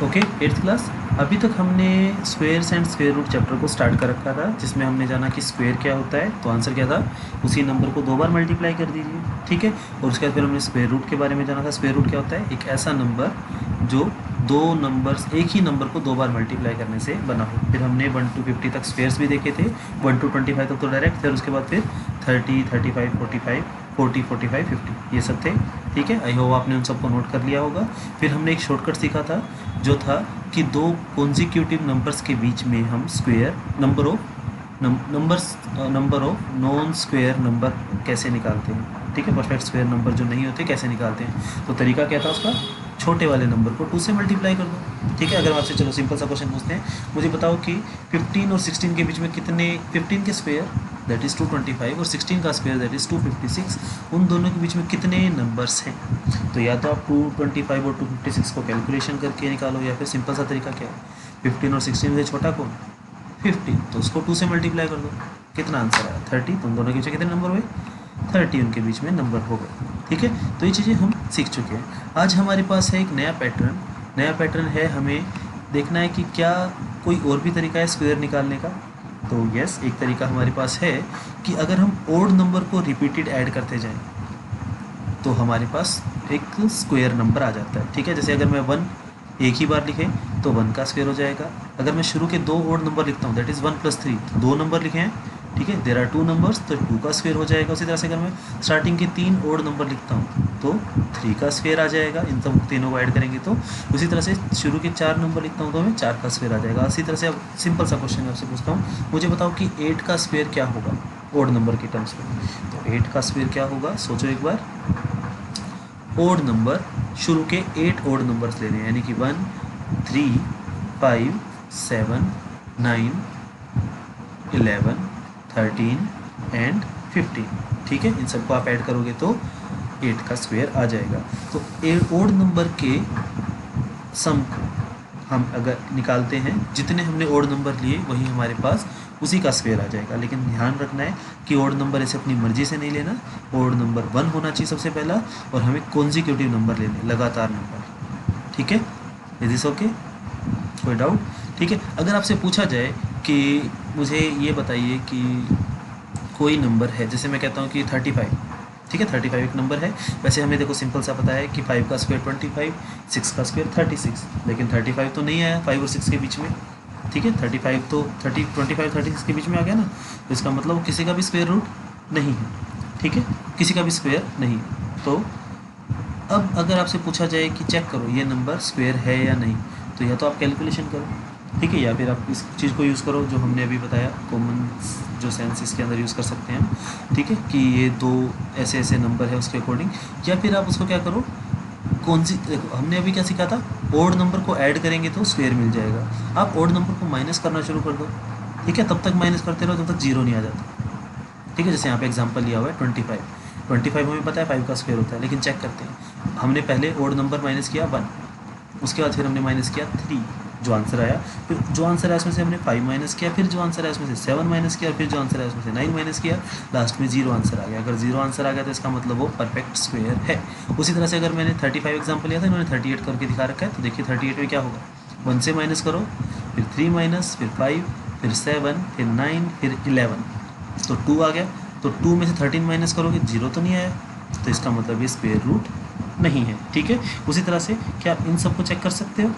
Okay, 8th class. अभी तक हमने squares and square root chapter को स्टार्ट कर रखा था, जिसमें हमने जाना कि स्क्वेयर क्या होता है। तो आंसर क्या था, उसी नंबर को 2 बार मल्टीप्लाई कर दीजिए, ठीक है। और उसके बाद फिर हमने स्क्वेयर रूट के बारे में जाना था। स्क्वेयर रूट क्या होता है, एक ऐसा नंबर जो दो नंबर्स, एक ही नंबर को 2 बार मल्टीप्लाई करने से बना हो। फिर हमने 1 to 50 तक स्क्वेयर्स भी देखे थे, 1 to 25 तक तो डायरेक्ट, फिर उसके बाद फिर 30, 35, 45, 40, 45, 50 ये सब थे, ठीक है। आई होप आपने उन सबको नोट कर लिया होगा। फिर हमने एक शॉर्टकट सीखा था, जो था कि दो कॉन्जिक्यूटिव नंबर्स के बीच में हम square number of non square number कैसे निकालते हैं, ठीक है। परफेक्ट स्क्वेयर नंबर जो नहीं होते कैसे निकालते हैं। तो तरीका क्या था उसका, छोटे वाले नंबर को 2 से मल्टीप्लाई कर दो, ठीक है। अगर आपसे चलो सिंपल सा क्वेश्चन पूछते हैं, मुझे बताओ कि 15 और 16 के बीच में कितने, 15 के स्क्वेयर दैट इज़ 225 और 16 का स्क्वेयर दैट इज़ 256, उन दोनों के बीच में कितने नंबर्स हैं। तो या तो आप 225 और 256 को कैलकुलेशन करके निकालो, या फिर सिंपल सा तरीका क्या है, 15 और 16 से छोटा कौन, 15, तो उसको 2 से मल्टीप्लाई कर दो, कितना आंसर आया 30। तो उन दोनों के बीच में कितने नंबर हुए, 30 उनके बीच में नंबर हो गए, ठीक है। तो ये चीज़ें हम सीख चुके हैं। आज हमारे पास है एक नया पैटर्न है, हमें देखना है कि क्या कोई और भी तरीका है स्क्वायर निकालने का। तो यस, एक तरीका हमारे पास है कि अगर हम ओड नंबर को रिपीटेड ऐड करते जाएं तो हमारे पास एक स्क्वायर नंबर आ जाता है, ठीक है। जैसे अगर मैं 1 एक ही बार लिखे तो 1 का स्क्वायर हो जाएगा। अगर मैं शुरू के 2 ओड नंबर लिखता हूँ दैट इज़ 1 + 3, तो 2 नंबर लिखे हैं, ठीक है। देयर आर 2 नंबर्स, तो 2 का स्क्वायर हो जाएगा। उसी तरह से अगर मैं स्टार्टिंग के 3 ओड नंबर लिखता हूँ तो 3 का स्क्वायर आ जाएगा, इन सब तीनों को ऐड करेंगे तो। उसी तरह से शुरू के 4 नंबर लिखता हूँ तो मैं 4 का स्क्वायर आ जाएगा। इसी तरह से अब सिंपल सा क्वेश्चन आपसे पूछता हूँ, मुझे बताओ कि 8 का स्क्वायर क्या होगा ओड नंबर के टर्म्स में। तो 8 का स्क्वायर क्या होगा, सोचो एक बार। ओड नंबर, शुरू के 8 ओड नंबर्स लेने हैं, यानी कि 1, 3, 5, 7, 9, 11, 13 एंड 15, ठीक है। इन सबको आप ऐड करोगे तो 8 का स्क्वायर आ जाएगा। तो ओड नंबर के सम को हम अगर निकालते हैं, जितने हमने ओड नंबर लिए वही हमारे पास उसी का स्क्वायर आ जाएगा। लेकिन ध्यान रखना है कि ओड नंबर ऐसे अपनी मर्जी से नहीं लेना, ओड नंबर 1 होना चाहिए सबसे पहला, और हमें कॉन्जिक्यूटिव नंबर लेने, लगातार नंबर, ठीक है। इज दिस ओके, कोई डाउट, ठीक है। अगर आपसे पूछा जाए कि मुझे ये बताइए कि कोई नंबर है, जैसे मैं कहता हूँ कि 35, ठीक है, 35 एक नंबर है। वैसे हमें देखो सिंपल सा पता है कि 5 का स्क्वायर 25, 6 का स्क्वायर 36, लेकिन 35 तो नहीं आया 5 और 6 के बीच में, ठीक है। 35 तो 25 36 के बीच में आ गया ना, तो इसका मतलब वो किसी का भी स्क्वायर रूट नहीं है, ठीक है, किसी का भी स्क्वायर नहीं। तो अब अगर आपसे पूछा जाए कि चेक करो ये नंबर स्क्वायर है या नहीं, तो या तो आप कैलकुलेशन करो, ठीक है, या फिर आप इस चीज़ को यूज़ करो जो हमने अभी बताया, कॉमन जो सेंस इसके अंदर यूज़ कर सकते हैं हम, ठीक है, कि ये 2 ऐसे ऐसे नंबर है उसके अकॉर्डिंग। या फिर आप उसको क्या करो, कौन सी, देखो हमने अभी क्या सीखा था, ओड नंबर को ऐड करेंगे तो स्क्वायर मिल जाएगा। आप ओड नंबर को माइनस करना शुरू कर दो, ठीक है, तब तक माइनस करते रहो जब तक 0 नहीं आ जाता, ठीक है। जैसे यहाँ पे एग्जांपल लिया हुआ है 25 हमें पता है 5 का स्क्वायर होता है, लेकिन चेक करते हैं, हमने पहले ओड नंबर माइनस किया 1, उसके बाद फिर हमने माइनस किया 3, जो आंसर आया, फिर जो आंसर आया उसमें से हमने 5 माइनस किया, फिर जो आंसर आया उसमें से 7 माइनस किया, फिर जो आंसर आया उसमें से 9 माइनस किया, लास्ट में 0 आंसर आ गया। अगर 0 आंसर आ गया तो इसका मतलब वो परफेक्ट स्क्वायर है। उसी तरह से अगर मैंने 35 एग्जाम्पल लिया था, इन्होंने 38 करके दिखा रखा है, तो देखिए 38 में क्या होगा, 1 से माइनस करो, फिर 3 माइनस, फिर 5, फिर 7, फिर 9, फिर 11, तो 2 आ गया। तो 2 में से 13 माइनस करोगे, 0 तो नहीं आया, तो इसका मतलब ये स्क्वायर रूट नहीं है, ठीक है। उसी तरह से क्या आप इन सबको चेक कर सकते हो,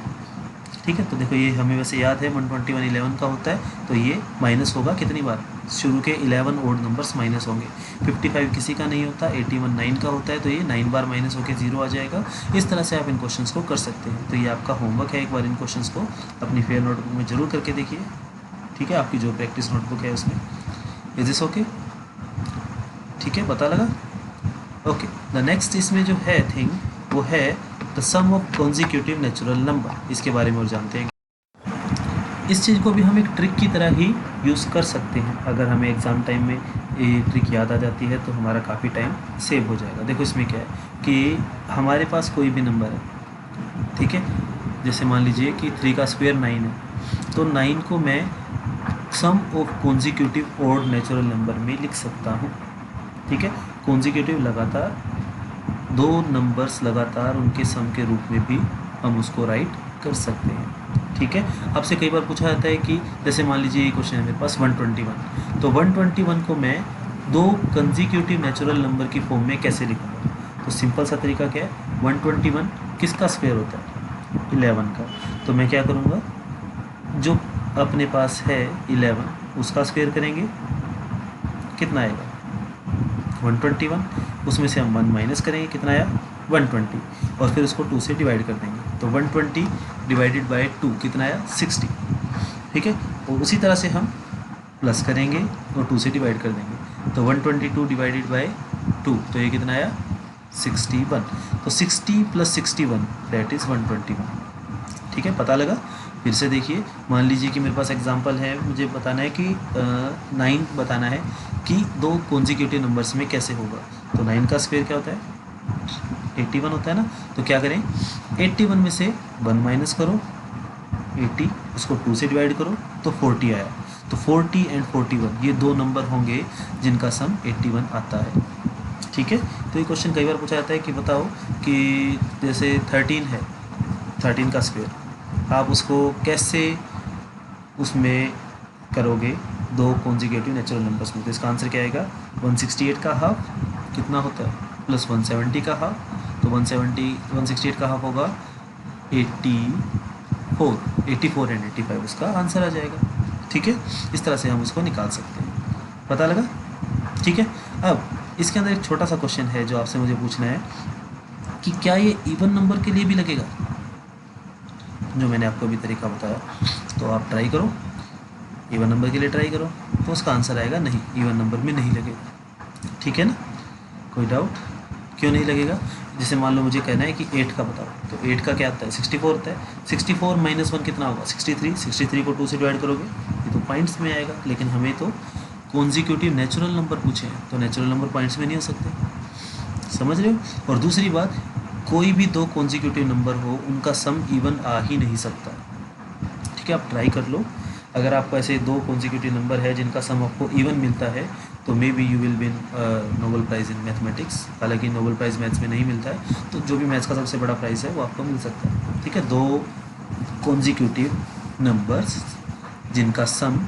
ठीक है। तो देखो ये हमें वैसे याद है 121 11 का होता है, तो ये माइनस होगा कितनी बार, शुरू के 11 ओड नंबर्स माइनस होंगे। 55 किसी का नहीं होता, 81 9 का होता है, तो ये 9 बार माइनस होकर 0 आ जाएगा। इस तरह से आप इन क्वेश्चंस को कर सकते हैं। तो ये आपका होमवर्क है, एक बार इन क्वेश्चंस को अपनी फेयर नोटबुक में जरूर करके देखिए, ठीक है, आपकी जो प्रैक्टिस नोटबुक है उसमें। इज दिस ओके, ठीक है, पता लगा, ओके। द नेक्स्ट इसमें जो है थिंग वो है the sum of consecutive natural number, इसके बारे में और जानते हैं। इस चीज़ को भी हम एक ट्रिक की तरह ही यूज़ कर सकते हैं। अगर हमें एग्ज़ाम टाइम में ये ट्रिक याद आ जाती है तो हमारा काफ़ी टाइम सेव हो जाएगा। देखो इसमें क्या है कि हमारे पास कोई भी नंबर है, ठीक है, जैसे मान लीजिए कि 3 का स्क्वायर 9 है, तो 9 को मैं sum of consecutive odd natural number में लिख सकता हूँ, ठीक है। कॉन्जिक्यूटिव लगातार 2 नंबर्स लगातार उनके सम के रूप में भी हम उसको राइट कर सकते हैं। ठीक है, आपसे कई बार पूछा जाता है कि जैसे मान लीजिए ये क्वेश्चन है मेरे पास 121, तो 121 को मैं दो कंजिक्यूटिव नेचुरल नंबर की फॉर्म में कैसे लिखूँगा? तो सिंपल सा तरीका क्या है, 121 किसका स्क्वायर होता है? 11 का। तो मैं क्या करूँगा, जो अपने पास है 11 उसका स्क्वायर करेंगे, कितना आएगा 121, उसमें से हम 1 माइनस करेंगे, कितना आया 120, और फिर उसको 2 से डिवाइड कर देंगे, तो 120 डिवाइडेड बाय 2 कितना आया 60। ठीक है, और उसी तरह से हम प्लस करेंगे और 2 से डिवाइड कर देंगे, तो 122 डिवाइडेड बाय 2, तो ये कितना आया 61। तो 60 प्लस 61 दैट इज़ 121। ठीक है, पता लगा? फिर से देखिए, मान लीजिए कि मेरे पास एग्जांपल है, मुझे बताना है कि 9 बताना है कि दो कॉन्जिक्यूटिव नंबर्स में कैसे होगा। तो 9 का स्क्वायर क्या होता है 81 होता है ना। तो क्या करें, 81 में से 1 माइनस करो 80, उसको 2 से डिवाइड करो तो 40 आया। तो 40 एंड 41 ये दो नंबर होंगे जिनका सम 81 आता है। ठीक है, तो ये क्वेश्चन कई बार पूछा जाता है कि बताओ कि जैसे 13 है, 13 का स्क्वायर आप उसको कैसे उसमें करोगे दो कॉन्जिक्यूटिव नेचुरल नंबर्स में। तो इसका आंसर क्या आएगा 168 का हाफ कितना होता है प्लस 170 का हाफ, तो 168 का हाफ होगा 84 एंड 85 उसका आंसर आ जाएगा। ठीक है, इस तरह से हम उसको निकाल सकते हैं। पता लगा? ठीक है, अब इसके अंदर एक छोटा सा क्वेश्चन है जो आपसे मुझे पूछना है कि क्या ये इवन नंबर के लिए भी लगेगा, जो मैंने आपको अभी तरीका बताया। तो आप ट्राई करो, इवन नंबर के लिए ट्राई करो, तो उसका आंसर आएगा नहीं, इवन नंबर में नहीं लगेगा। ठीक है ना, कोई डाउट? क्यों नहीं लगेगा? जैसे मान लो मुझे कहना है कि 8 का बताओ, तो 8 का क्या आता है 64 होता है, 64 माइनस 1 कितना होगा 63 को 2 से डिवाइड करोगे, ये तो पॉइंट्स में आएगा। लेकिन हमें तो कॉन्जिक्यूटिव नेचुरल नंबर पूछे हैं, तो नेचुरल नंबर पॉइंट्स में नहीं हो सकते, समझ रहे हो? और दूसरी बात, कोई भी दो कॉन्जिक्यूटिव नंबर हो उनका सम इवन आ ही नहीं सकता। ठीक है, आप ट्राई कर लो, अगर आपको ऐसे दो कॉन्जिक्यूटिव नंबर है जिनका सम आपको इवन मिलता है तो may be you will win Nobel prize in mathematics. हालांकि नोबेल प्राइज़ मैथ्स में नहीं मिलता है, तो जो भी मैथ्स का सबसे बड़ा प्राइज़ है वो आपको मिल सकता है। ठीक है, दो कॉन्जिक्यूटिव नंबर्स जिनका सम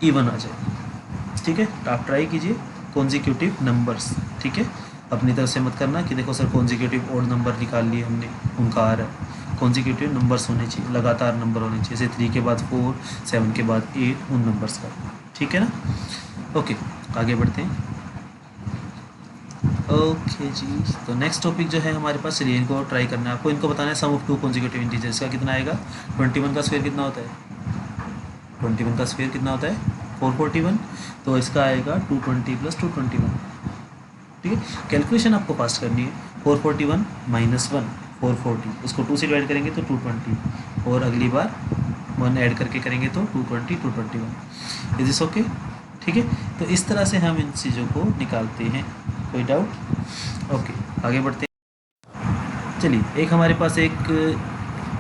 इवन आ जाए। ठीक है, आप ट्राई कीजिए कॉन्जिक्यूटिव नंबर्स। ठीक है, अपनी तरफ से मत करना कि देखो सर कॉन्जिक्यूटिव ओड नंबर निकाल लिए हमने, उनका आ रहा है। कॉन्जिक्यूटिव नंबर्स होने चाहिए, लगातार नंबर होने चाहिए, जैसे 3 के बाद 4, 7 के बाद 8, उन नंबर्स का। ठीक है ना, ओके आगे बढ़ते हैं। ओके जी, तो नेक्स्ट टॉपिक जो है हमारे पास, चलिए इनको ट्राई करना है आपको। इनको बताना है सम ऑफ टू कॉन्जिक्यूटिव इंटीजर्स का कितना आएगा। 21 का स्क्वायर कितना होता है 21 का स्क्वायर कितना होता है 441, तो इसका आएगा 220 प्लस 221। ठीक है, कैलकुलेशन आपको फास्ट करनी है। 441 माइनस 1 440, उसको 2 से डिवाइड करेंगे तो 220, और अगली बार 1 ऐड करके करेंगे तो 220 221। Is this okay? ठीक है, तो इस तरह से हम इन चीज़ों को निकालते हैं। कोई डाउट? ओके आगे बढ़ते हैं। चलिए, एक हमारे पास एक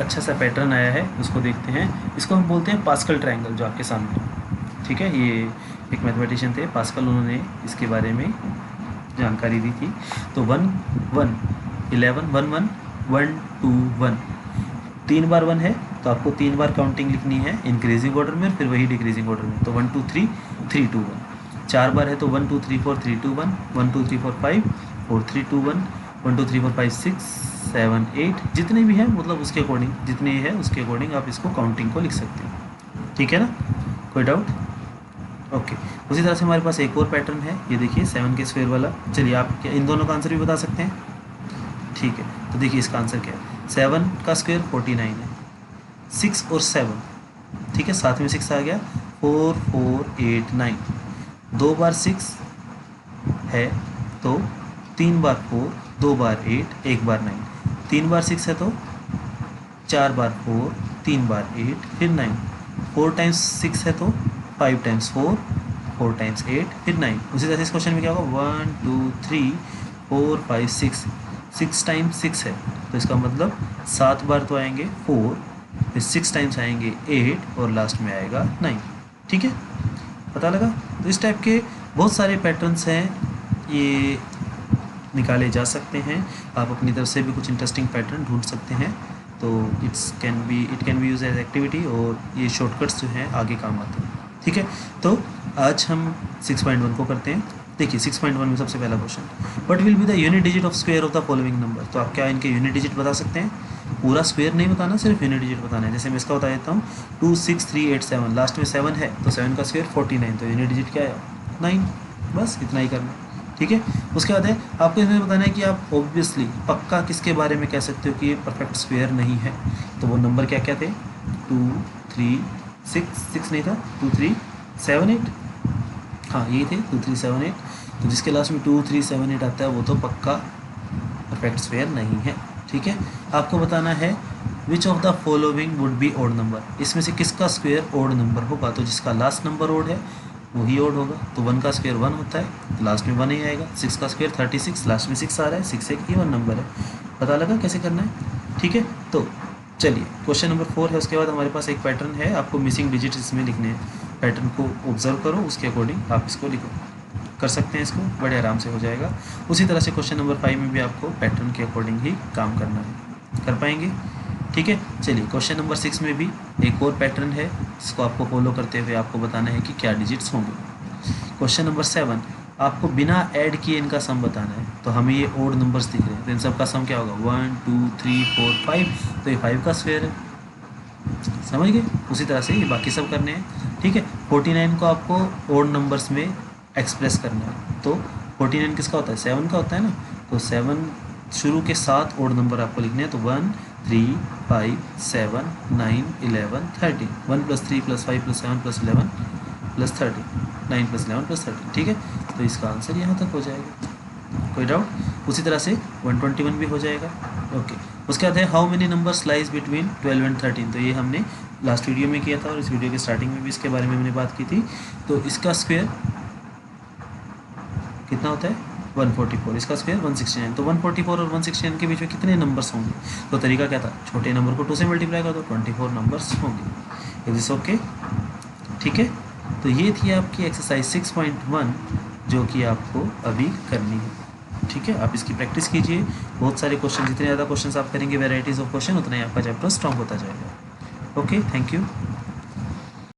अच्छा सा पैटर्न आया है, उसको देखते हैं। इसको हम बोलते हैं पास्कल ट्रायंगल, जो आपके सामने है। ठीक है, ये एक मैथमेटिशियन थे पास्कल, उन्होंने इसके बारे में जानकारी दी थी। तो 1 1 11 1 1 1 2 1, 3 बार 1 है तो आपको 3 बार काउंटिंग लिखनी है इंक्रीजिंग ऑर्डर में, फिर वही डिक्रीजिंग ऑर्डर में। तो 1 2 3 3 2 1। 4 बार है तो 1 2 3 4 3 2 1 1 2 3 4 5 4 3 2 1 1 2 3 4 5 6 7 8, जितने भी हैं मतलब उसके अकॉर्डिंग, जितने है उसके अकॉर्डिंग आप इसको काउंटिंग को लिख सकते हैं। ठीक है ना, कोई डाउट? ओके, उसी तरह से हमारे पास एक और पैटर्न है, ये देखिए 7 के स्क्वायर वाला। चलिए, आप क्या इन दोनों का आंसर भी बता सकते हैं? ठीक है, तो देखिए इसका आंसर क्या है। 7 का स्क्वायर 49 है, 6 और 7, ठीक है, साथ में 6 आ गया, 4 4 8 9। 2 बार 6 है तो 3 बार 4, 2 बार 8, 1 बार 9। 3 बार 6 है तो 4 बार 4, 3 बार 8, फिर 9। 4 टाइम्स 6 है तो 5 टाइम्स 4, 4 टाइम्स 8, फिर 9। उसी तरह से इस क्वेश्चन में क्या होगा 1 2 3 4 5 6, 6 टाइम्स 6 है तो इसका मतलब 7 बार तो आएंगे 4, फिर 6 टाइम्स आएंगे 8, और लास्ट में आएगा 9। ठीक है, पता लगा? तो इस टाइप के बहुत सारे पैटर्न्स हैं, ये निकाले जा सकते हैं। आप अपनी तरफ से भी कुछ इंटरेस्टिंग पैटर्न ढूंढ सकते हैं। तो it can be use as activity, और ये शॉर्टकट्स जो हैं आगे काम आते हैं। ठीक है, तो आज हम 6.1 को करते हैं। देखिए 6.1 में सबसे पहला question, what will be the unit digit of square of the following number. तो आप क्या इनके यूनिट डिजिट बता सकते हैं, पूरा स्क्वायर नहीं बताना, सिर्फ यूनिट डिजिट बताना है। जैसे मैं इसका बता देता हूँ 26387, लास्ट में 7 है तो 7 का स्क्वायर 49, तो यूनिट डिजिट क्या है 9, बस इतना ही करना। ठीक है, उसके बाद है आपको इसमें बताना है कि आप ऑब्वियसली पक्का किसके बारे में कह सकते हो कि ये परफेक्ट स्क्वायर नहीं है। तो वो नंबर क्या क्या थे, 236 नहीं था 2378, हाँ यही थे 2378। तो जिसके लास्ट में 2378 आता है वो तो पक्का परफेक्ट स्क्वायर नहीं है। ठीक है, आपको बताना है which of the following would be odd number, इसमें से किसका स्क्वायर ओड नंबर होगा। तो जिसका लास्ट नंबर ओड है वही ओड होगा। तो 1 का स्क्वायर 1 होता है तो लास्ट में 1 ही आएगा। 6 का स्क्वायर 36, लास्ट में 6 आ रहा है, 6 एक इवन नंबर है। पता लगा कैसे करना है। ठीक है, तो चलिए क्वेश्चन नंबर 4 है। उसके बाद हमारे पास एक पैटर्न है, आपको मिसिंग डिजिट इसमें लिखने हैं। पैटर्न को ऑब्जर्व करो, उसके अकॉर्डिंग आप इसको लिखो, कर सकते हैं इसको, बड़े आराम से हो जाएगा। उसी तरह से क्वेश्चन नंबर 5 में भी आपको पैटर्न के अकॉर्डिंग ही काम करना है, कर पाएंगे। ठीक है, चलिए क्वेश्चन नंबर 6 में भी एक और पैटर्न है, इसको आपको फॉलो करते हुए आपको बताना है कि क्या डिजिट्स होंगे। क्वेश्चन नंबर 7, आपको बिना ऐड किए इनका सम बताना है। तो हमें ये ओड नंबर्स दिख रहे हैं, तो इन सब का सम क्या होगा 1 2 3 4 5, तो ये 5 का स्क्वायर है, समझ गए। उसी तरह से ये बाकी सब करने हैं। ठीक है, 49 को आपको ओड नंबर्स में एक्सप्रेस करना है। तो 49 किसका होता है, 7 का होता है ना। तो 7 शुरू के 7 ओड नंबर आपको लिखने हैं। तो 1 3 5 7 9 11 13, 1 + 3 + 5 + 7 + 11 + 30, 9 + 11 + 13। ठीक है, तो इसका आंसर यहाँ तक हो जाएगा, कोई डाउट। उसी तरह से 121 भी हो जाएगा। ओके, उसके बाद है how many numbers lies between 12 and 13। तो ये हमने लास्ट वीडियो में किया था और इस वीडियो के स्टार्टिंग में भी इसके बारे में हमने बात की थी। तो इसका स्क्वायर कितना होता है 144, इसका स्क्वायर 169। तो 144 और 169 के बीच में कितने नंबर्स होंगे। तो तरीका क्या था, छोटे नंबर को 2 से मल्टीप्लाई कर दो, 24 नंबर्स होंगे। Is this okay. ठीक है, तो ये थी आपकी एक्सरसाइज 6.1 जो कि आपको अभी करनी है। ठीक है, आप इसकी प्रैक्टिस कीजिए। बहुत सारे क्वेश्चन, जितने ज़्यादा क्वेश्चन आप करेंगे वैराइटीज़ ऑफ क्वेश्चन, उतना ही आपका चैप्टर स्ट्रॉन्ग होता जाएगा। Okay, thank you.